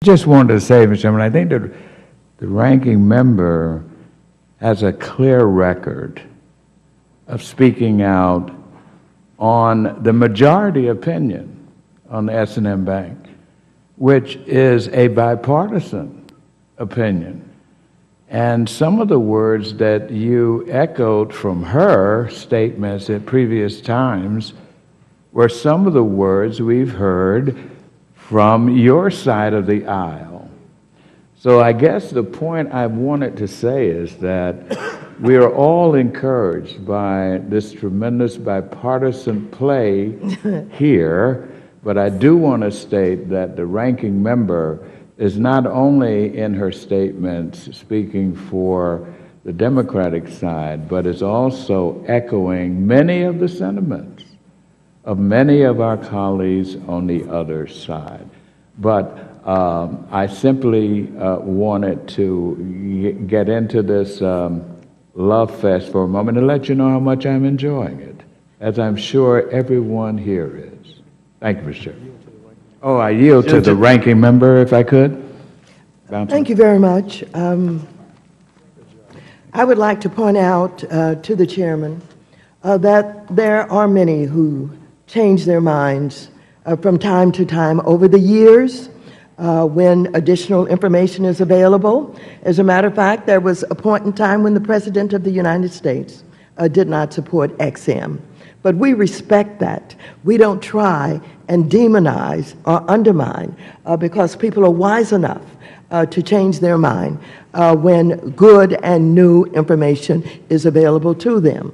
just wanted to say, Mr. Chairman, I think that the ranking member has a clear record of speaking out on the majority opinion on the S&M Bank, which is a bipartisan opinion. And some of the words that you echoed from her statements at previous times were some of the words we've heard from your side of the aisle. So I guess the point I wanted to say is that we are all encouraged by this tremendous bipartisan play here, but I do want to state that the ranking member is not only in her statements speaking for the Democratic side, but is also echoing many of the sentiments of many of our colleagues on the other side. But I simply wanted to get into this love fest for a moment and let you know how much I'm enjoying it, as I'm sure everyone here is. Thank you, Mr. Chairman. Oh, I yield to the ranking member, if I could. Thank you very much. I would like to point out to the chairman that there are many who change their minds from time to time over the years when additional information is available. As a matter of fact, there was a point in time when the President of the United States did not support XM. But we respect that. We don't try and demonize or undermine because people are wise enough to change their mind when good and new information is available to them.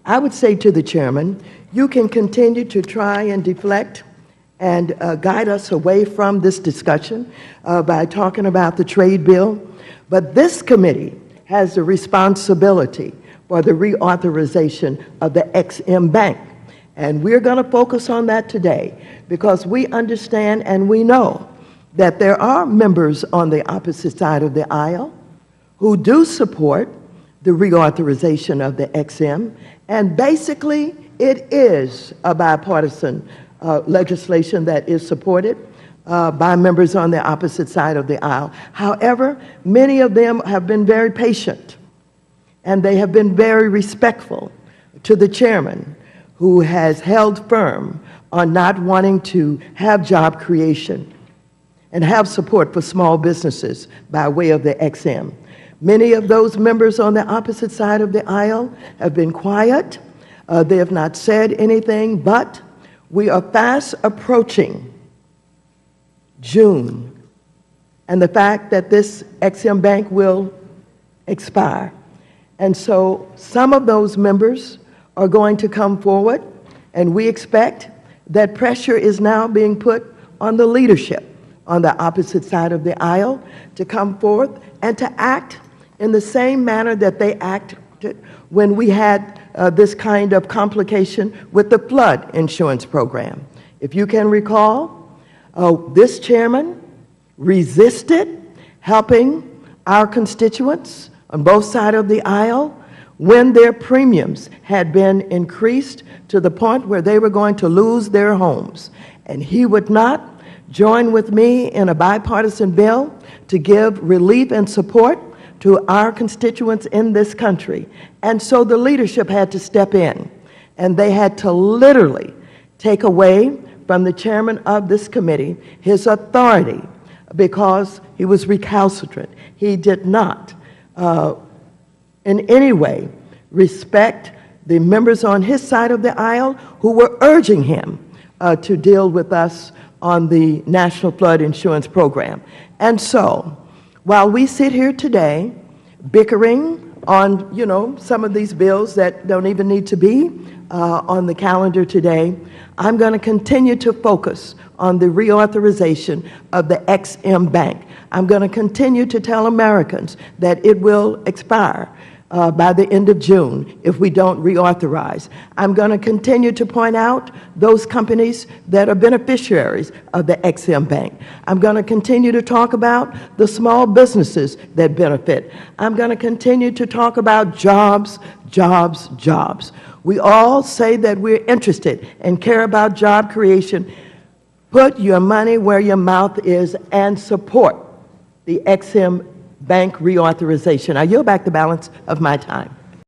I would say to the chairman, you can continue to try and deflect and guide us away from this discussion by talking about the trade bill, but this committee has the responsibility for the reauthorization of the XM Bank. And we're going to focus on that today because we understand and we know that there are members on the opposite side of the aisle who do support the reauthorization of the XM, and basically it is a bipartisan legislation that is supported by members on the opposite side of the aisle. However, many of them have been very patient, and they have been very respectful to the chairman, who has held firm on not wanting to have job creation and have support for small businesses by way of the XM. Many of those members on the opposite side of the aisle have been quiet. They have not said anything, but we are fast approaching June and the fact that this XM Bank will expire. And so some of those members are going to come forward, and we expect that pressure is now being put on the leadership on the opposite side of the aisle to come forth and to act in the same manner that they acted when we had this kind of complication with the flood insurance program. If you can recall, this chairman resisted helping our constituents on both sides of the aisle when their premiums had been increased to the point where they were going to lose their homes. And he would not join with me in a bipartisan bill to give relief and support to our constituents in this country. And so the leadership had to step in, and they had to literally take away from the chairman of this committee his authority because he was recalcitrant. He did not in any way respect the members on his side of the aisle who were urging him to deal with us on the National Flood Insurance Program. And so, while we sit here today bickering on, some of these bills that don't even need to be on the calendar today, I'm going to continue to focus on the reauthorization of the XM Bank. I'm going to continue to tell Americans that it will expire by the end of June if we don't reauthorize. I'm going to continue to point out those companies that are beneficiaries of the XM Bank. I'm going to continue to talk about the small businesses that benefit. I'm going to continue to talk about jobs, jobs, jobs. We all say that we're interested and care about job creation. put your money where your mouth is and support the Ex-Im Bank reauthorization. I yield back the balance of my time.